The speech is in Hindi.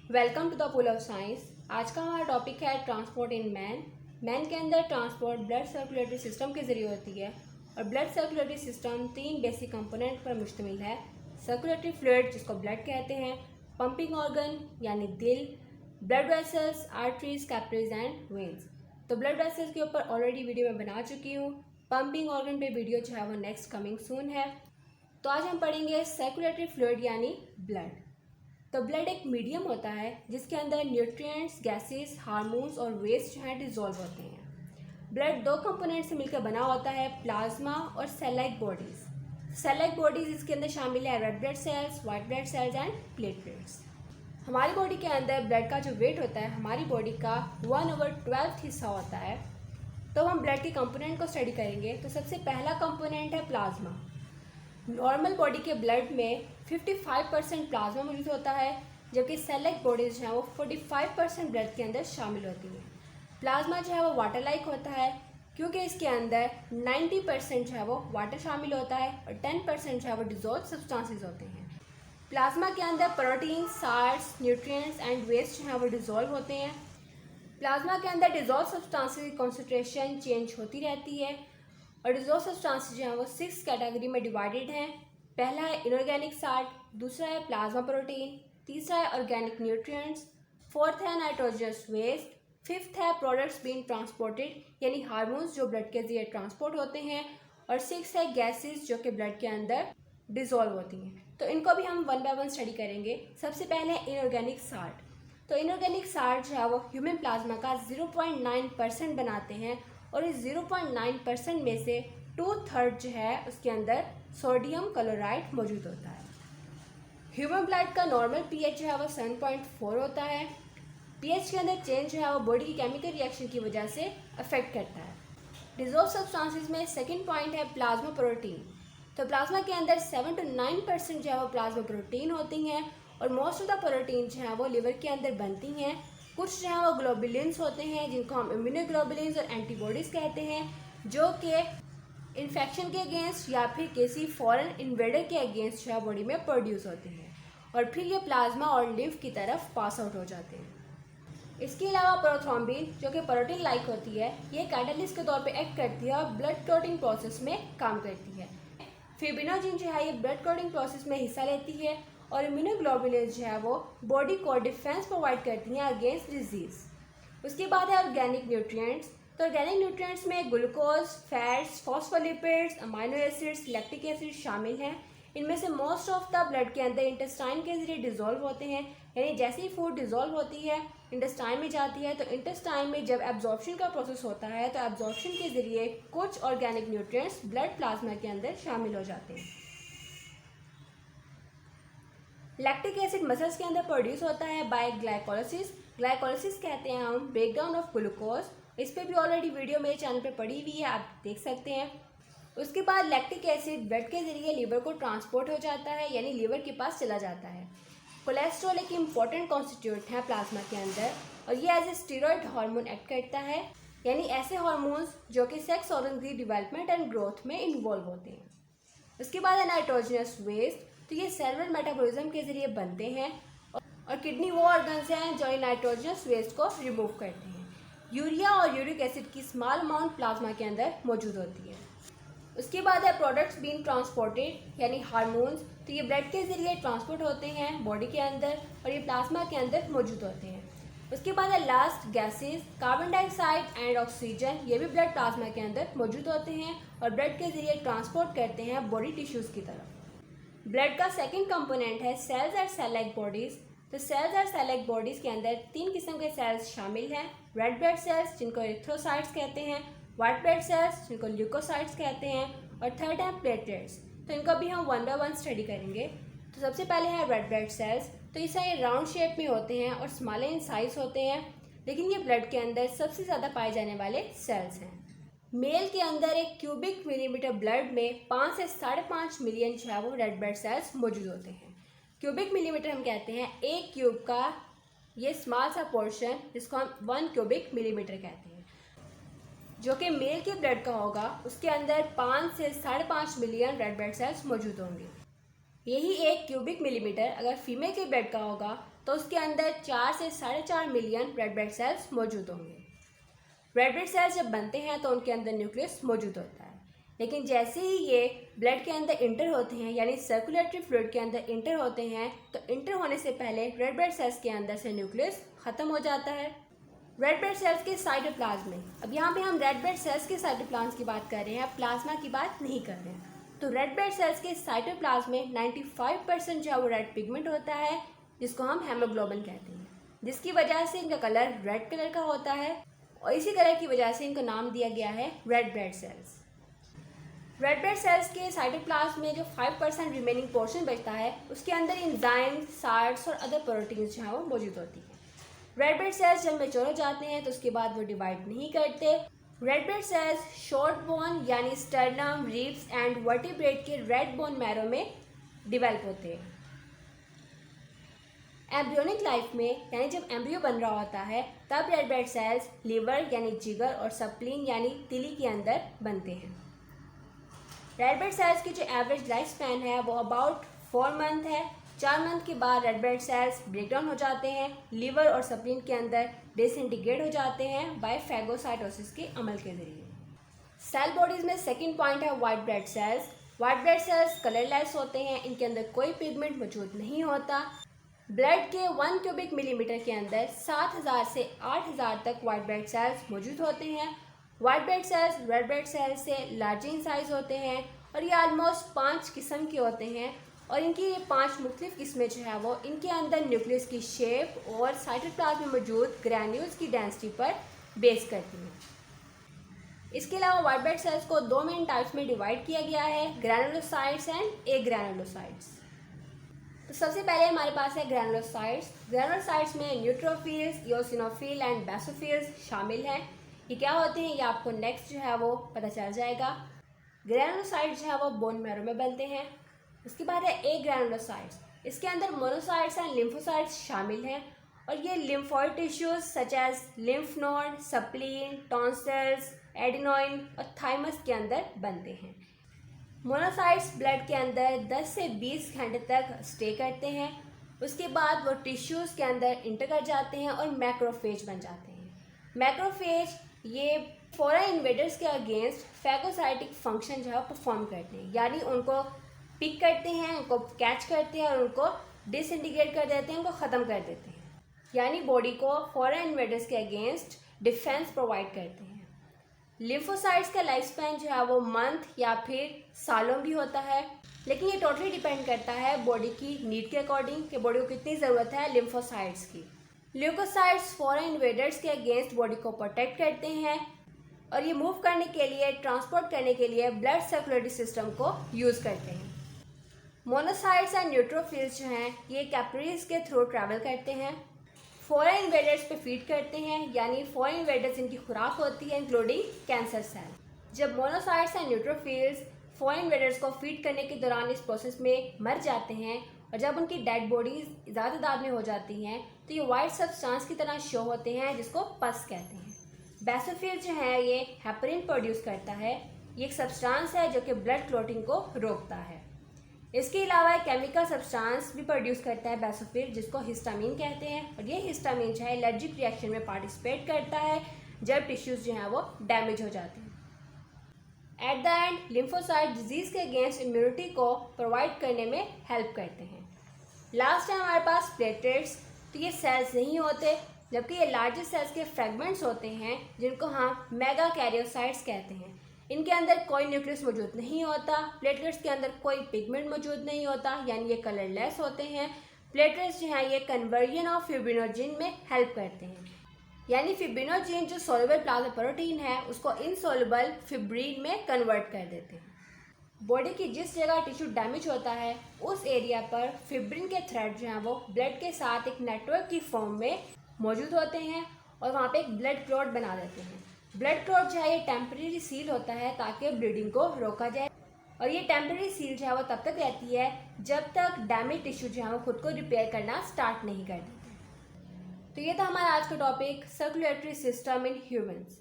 Welcome to the pool of science. आज का हमारा टॉपिक है ट्रांसपोर्ट इन मैन। मैन के अंदर ट्रांसपोर्ट ब्लड सर्कुलेटरी सिस्टम के जरिए होती है और blood circulatory system 3 basic component पर मुश्तमिल है। सर्कुलेटरी फ्लूइड जिसको ब्लड कहते हैं, पंपिंग ऑर्गन यानी दिल, blood vessels, arteries, capillaries and veins. तो ब्लड वेसल्स के ऊपर ऑलरेडी वीडियो मैं बना चुकी हूँ। पंपिंग ऑर्गन पे वीडियो जो है वो नेक्स्ट कमिंग सून है। तो आज हम पढ़ेंगे सर्कुलेटरी फ्लूइड यानी ब्लड। तो ब्लड एक मीडियम होता है जिसके अंदर न्यूट्रिएंट्स, गैसेस, हार्मोन्स और वेस्ट जो है डिजोल्व होते हैं। ब्लड 2 कंपोनेंट से मिलकर बना होता है, प्लाज्मा और cell like bodies. Cell like bodies इसके अंदर शामिल है red blood cells, white blood cells and platelets. हमारी बॉडी के अंदर ब्लड का जो वेट होता है हमारी बॉडी का 1/12 हिस्सा होता है। तो हम ब्लड के कंपोनेंट को स्टडी करेंगे। तो सबसे पहला कंपोनेंट है प्लाज्मा। नॉर्मल बॉडी के ब्लड में 55% प्लाज्मा मौजूद होता है, जबकि सेल लाइक बॉडीज जो है वो 45% ब्लड के अंदर शामिल होती हैं। प्लाज्मा जो है वो वाटर लाइक होता है क्योंकि इसके अंदर 90% जो है वो वाटर शामिल होता है और 10% जो है वो डिजोल्व सब्सटेंसेस होते हैं। प्लाज्मा के अंदर protein, salts, nutrients and waste जो है वो डिजोल्व होते हैं। प्लाज्मा के अंदर डिजोल्व सब्सटेंसेस की कॉन्सेंट्रेशन चेंज होती रहती है और डिजोल्व सब्सटेंसेस जो हैं वो 6 कैटेगरी में डिवाइडेड हैं। पहला है इनऑर्गेनिक साल्ट, दूसरा है प्लाज्मा प्रोटीन, तीसरा है ऑर्गेनिक न्यूट्रिएंट्स, फोर्थ है नाइट्रोजनस वेस्ट, फिफ्थ है प्रोडक्ट्स बीइंग ट्रांसपोर्टेड यानी हार्मोन्स जो ब्लड के जरिए ट्रांसपोर्ट होते हैं, और 6 है गैसेस जो कि ब्लड के अंदर डिजोल्व होती हैं। तो इनको भी हम 1 बाय 1 स्टडी करेंगे। सबसे पहले इनऑर्गेनिक साल्ट। तो इनऑर्गेनिक साल्ट जो है वो ह्यूमन प्लाज्मा का 0.9% बनाते हैं और इस 0.9% में से 2/3 जो है उसके अंदर सोडियम क्लोराइड मौजूद होता है। ह्यूमन ब्लड का नॉर्मल पीएच जो है वो 7.4 होता है। पीएच के अंदर चेंज जो है वो बॉडी की केमिकल रिएक्शन की वजह से अफेक्ट करता है। डिजोल्व सब्सटेंसेस में सेकंड पॉइंट है प्लाज्मा प्रोटीन। तो प्लाज्मा के अंदर 7 to 9% जो है वो प्लाज्मा प्रोटीन होती हैं और मोस्ट ऑफ द प्रोटीन जो है वो लिवर के अंदर बनती हैं। कुछ जो है वो ग्लोबुलिन्स होते हैं जिनको हम इम्यूनोग्लोबुलिन्स और एंटीबॉडीज़ कहते हैं, जो कि इन्फेक्शन के अगेंस्ट या फिर किसी फॉरेन इन्वेडर के अगेंस्ट जो है बॉडी में प्रोड्यूस होते हैं और फिर ये प्लाज्मा और लिम्फ की तरफ पास आउट हो जाते हैं। इसके अलावा प्रोथ्रोम्बिन जो कि प्रोटीन लाइक होती है, ये कैटलिस्ट के तौर पे एक्ट करती है और ब्लड क्लॉटिंग प्रोसेस में काम करती है। फिब्रिनोजेन जो है ये ब्लड क्लॉटिंग प्रोसेस में हिस्सा लेती है और इम्यूनोग्लोबुलिन्स जो है वो बॉडी को डिफेंस प्रोवाइड करती हैं अगेंस्ट डिजीज़। उसके बाद है ऑर्गेनिक न्यूट्रिएंट्स। तो ऑर्गेनिक न्यूट्रिएंट्स में glucose, fats, phospholipids, amino acids, lactic acid शामिल हैं। इनमें से मोस्ट ऑफ द ब्लड के अंदर इंटेस्टाइन के जरिए डिजोल्व होते हैं, यानी जैसे ही फूड डिजोल्व होती है इंटेस्टाइन में जाती है, तो इंटेस्टाइन में जब एब्जॉर्प्शन का प्रोसेस होता है तो एब्जॉर्प्शन के जरिए कुछ ऑर्गेनिक न्यूट्रिएंट्स ब्लड प्लाज्मा के अंदर शामिल हो जाते हैं। लैक्टिक एसिड मसल्स के अंदर प्रोड्यूस होता है बाय ग्लाइकोलाइसिस। ग्लाइकोलाइसिस कहते हैं हम ब्रेकडाउन ऑफ ग्लूकोज। इस पर भी ऑलरेडी वीडियो मेरे चैनल पे पड़ी हुई है, आप देख सकते हैं। उसके बाद लैक्टिक एसिड ब्लड के जरिए लिवर को ट्रांसपोर्ट हो जाता है, यानी लिवर के पास चला जाता है। कोलेस्ट्रॉल एक इम्पॉर्टेंट कॉन्स्टिट्यूएंट है प्लाज्मा के अंदर और ये as a steroid hormone act करता है, यानी ऐसे हार्मोन्स जो कि सेक्स ऑर्गन की डिवेलपमेंट एंड ग्रोथ में इन्वॉल्व होते हैं। उसके बाद है नाइट्रोजनस वेस्ट। तो ये सेलुलर मेटाबॉलिज्म के जरिए बनते हैं और किडनी वो ऑर्गन्स हैं जो नाइट्रोजनस वेस्ट को रिमूव करते हैं। यूरिया और यूरिक एसिड की स्मॉल अमाउंट प्लाज्मा के अंदर मौजूद होती है। उसके बाद है प्रोडक्ट्स बीइंग ट्रांसपोर्टेड यानी हार्मोन्स। तो ये ब्लड के जरिए ट्रांसपोर्ट होते हैं बॉडी के अंदर और ये प्लाज्मा के अंदर मौजूद होते हैं। उसके बाद है last gases, carbon dioxide and oxygen. ये भी ब्लड प्लाज्मा के अंदर मौजूद होते हैं और ब्लड के जरिए ट्रांसपोर्ट करते हैं बॉडी टिश्यूज़ की तरफ। ब्लड का सेकंड कंपोनेंट है सेल्स और सेल लाइक बॉडीज़। तो सेल्स और सेल लाइक बॉडीज़ के अंदर 3 किस्म के सेल्स शामिल हैं। रेड ब्लड सेल्स जिनको एरिथ्रोसाइट्स कहते हैं, वाइट ब्लड सेल्स जिनको ल्यूकोसाइट्स कहते हैं, और थर्ड है प्लेटलेट्स। तो इनको भी हम 1 बाय 1 स्टडी करेंगे। तो सबसे पहले है रेड ब्लड सेल्स। तो इसे राउंड शेप में होते हैं और स्मॉलर इन साइज होते हैं, लेकिन ये ब्लड के अंदर सबसे ज़्यादा पाए जाने वाले सेल्स हैं। मेल के अंदर 1 क्यूबिक मिलीमीटर ब्लड में 5 से 5.5 मिलियन जो है वो रेड ब्लड सेल्स मौजूद होते हैं। क्यूबिक मिलीमीटर हम कहते हैं 1 क्यूब का ये स्मॉल सा पोर्शन जिसको हम 1 क्यूबिक मिलीमीटर कहते हैं, जो कि मेल के ब्लड का होगा उसके अंदर 5 से 5.5 मिलियन रेड ब्लड सेल्स मौजूद होंगे। यही 1 क्यूबिक मिलीमीटर अगर फीमेल के ब्लड का होगा तो उसके अंदर 4 से 4.5 मिलियन रेड ब्लड सेल्स मौजूद होंगे। रेड ब्लड सेल्स जब बनते हैं तो उनके अंदर न्यूक्लियस मौजूद होता है, लेकिन जैसे ही ये ब्लड के अंदर इंटर होते हैं यानी सर्कुलेटरी फ्लूइड के अंदर इंटर होते हैं तो इंटर होने से पहले रेड ब्लड सेल्स के अंदर से न्यूक्लियस ख़त्म हो जाता है। रेड ब्लड सेल्स के साइटोप्लाज्म में, अब यहाँ पे हम रेड ब्लड सेल्स के साइटोप्लाज्म की बात कर रहे हैं, प्लाज्मा की बात नहीं कर रहे हैं। तो रेड ब्लड सेल्स के साइटोप्लाज्म में 95% जो है वो रेड पिगमेंट होता है, जिसको हम हेमोग्लोबिन कहते हैं, जिसकी वजह से इनका कलर रेड कलर का होता है और इसी कलर की वजह से इनको नाम दिया गया है red blood sales. Red blood sales के साइटोप्लाज्म में जो 5% रिमेनिंग पोर्शन बचता है उसके अंदर एंजाइम्स, साल्ट्स और अदर प्रोटीन्स जो हैं वो मौजूद होती हैं। रेड ब्लड सेल्स जब मैच्योर हो जाते हैं तो उसके बाद वो डिवाइड नहीं करते। Red blood sales short bone यानी स्टर्नम, रिब्स एंड वर्टिब्रेट के रेड बोन मैरो में डिवेल्प होते हैं। एम्ब्रियोनिक लाइफ में यानी जब एम्ब्रियो बन रहा होता है तब रेड ब्लड सेल्स लिवर यानी जिगर और सप्लीन यानी तिली के अंदर बनते हैं। रेड ब्लड सेल्स की जो एवरेज लाइफ स्पैन है वो अबाउट 4 मंथ है। 4 मंथ के बाद रेड ब्लड सेल्स ब्रेकडाउन हो जाते हैं, लिवर और सप्लीन के अंदर डिसइंटीग्रेट हो जाते हैं बाय फैगोसाइटोसिस के अमल के जरिए। सेल बॉडीज में सेकंड पॉइंट है white blood cells. White blood sales colourless होते हैं, इनके अंदर कोई पिगमेंट मौजूद नहीं होता। ब्लड के 1 क्यूबिक मिलीमीटर के अंदर 7000 से 8000 तक वाइट ब्लड सेल्स मौजूद होते हैं। White blood cells red blood sales से लार्ज इन साइज होते हैं और ये ऑलमोस्ट 5 किस्म के होते हैं और इनकी ये 5 मुख्तलिफ किस्में जो है वो इनके अंदर न्यूक्लियस की शेप और साइटोप्लाज्म में मौजूद ग्रैन्यूल्स की डेंसिटी पर बेस करती हैं। इसके अलावा वाइट ब्लड सेल्स को 2 मेन टाइप्स में डिवाइड किया गया है, ग्रैनुलोसाइट्स एंड एग्रैनुलोसाइट्स। तो सबसे पहले हमारे पास है ग्रैनुलोसाइट्स। ग्रैनुलोसाइट्स में न्यूट्रोफिल्स, इओसिनोफिल एंड बेसोफिल्स शामिल हैं। ये क्या होते हैं ये आपको नेक्स्ट जो है वो पता चल जाएगा। ग्रैनुलोसाइट्स जो है वो बोन मैरो में बनते हैं। उसके बाद है एग्रैनुलोसाइट्स। इसके अंदर मोनोसाइट्स एंड लिम्फोसाइट्स शामिल हैं और ये lymphoid tissues such as lymph node, spleen, tonsils, adenoids और थाइमस के अंदर बनते हैं। मोनोसाइट्स ब्लड के अंदर 10 से 20 घंटे तक स्टे करते हैं। उसके बाद वो टिश्यूज़ के अंदर इंटर कर जाते हैं और मैक्रोफेज बन जाते हैं। मैक्रोफेज ये फॉरेन इन्वेडर्स के अगेंस्ट फैगोसाइटिक फंक्शन जो है परफॉर्म करते हैं, यानी उनको पिक करते हैं, उनको कैच करते हैं और उनको डिसइंटीग्रेट कर देते हैं, उनको ख़त्म कर देते हैं, यानी बॉडी को फॉरेन इन्वेडर्स के अगेंस्ट डिफेंस प्रोवाइड करते हैं। लिम्फोसाइट्स का लाइफ स्पैन जो है वो मंथ या फिर सालों भी होता है, लेकिन ये टोटली डिपेंड करता है बॉडी की नीड के अकॉर्डिंग कि बॉडी को कितनी ज़रूरत है लिम्फोसाइट्स की। ल्यूकोसाइट्स फॉरेन इन्वेडर्स के अगेंस्ट बॉडी को प्रोटेक्ट करते हैं और ये मूव करने के लिए, ट्रांसपोर्ट करने के लिए ब्लड सर्कुलेटरी सिस्टम को यूज़ करते हैं। मोनोसाइट्स एंड न्यूट्रोफिल्स जो हैं ये कैपिलरीज के थ्रू ट्रैवल करते हैं, फॉरेन इन्वेडर्स पे फीड करते हैं, यानी फॉरेन इन्वेडर्स इनकी खुराक होती है इंक्लूडिंग कैंसर सेल। जब monocytes and neutrophils foreign invaders को फीड करने के दौरान इस प्रोसेस में मर जाते हैं और जब उनकी डेड बॉडीज ज़्यादा तादाद में हो जाती हैं तो ये वाइट सब्सटेंस की तरह शो होते हैं, जिसको पस कहते हैं। बेसोफिल जो है ये हेपरिन प्रोड्यूस करता है। ये एक सब्सटेंस है जो कि ब्लड क्लॉटिंग को रोकता है। इसके अलावा एक केमिकल सब्सटेंस भी प्रोड्यूस करता है बेसोफिल, जिसको हिस्टामिन कहते हैं, और ये हिस्टामिन जो है एलर्जिक रिएक्शन में पार्टिसिपेट करता है जब टिश्यूज़ जो हैं वो डैमेज हो जाते हैं। At the end lymphocyte disease के अगेंस्ट इम्यूनिटी को प्रोवाइड करने में हेल्प करते हैं। लास्ट है हमारे पास प्लेटलेट्स। तो ये सेल्स नहीं होते, जबकि ये लार्जेस्ट सेल्स के फ्रेगमेंट्स होते हैं जिनको हम मेगा कैरियोसाइट्स कहते हैं। इनके अंदर कोई न्यूक्लियस मौजूद नहीं होता। प्लेटलेट्स के अंदर कोई पिगमेंट मौजूद नहीं होता, यानी ये कलरलेस होते हैं। प्लेटलेट्स जो हैं ये कन्वर्जन ऑफ फिब्रिनोजिन में हेल्प करते हैं, यानी फिब्रिनोजिन जो सोलुबल प्लाज्मा प्रोटीन है उसको इनसोलुबल फिब्रिन में कन्वर्ट कर देते हैं। बॉडी की जिस जगह टिश्यू डैमेज होता है उस एरिया पर फिब्रिन के थ्रेड जो हैं वो ब्लड के साथ एक नेटवर्क की फॉर्म में मौजूद होते हैं और वहाँ पे एक ब्लड क्लॉट बना देते हैं। ब्लड क्लॉट जो है ये टेम्परेरी सील होता है ताकि ब्लीडिंग को रोका जाए, और ये टेम्परेरी सील जो है वो तब तक रहती है जब तक डैमेज टिश्यू जो है वो खुद को रिपेयर करना स्टार्ट नहीं कर देते। तो ये था हमारा आज का topic, circulatory system in humans.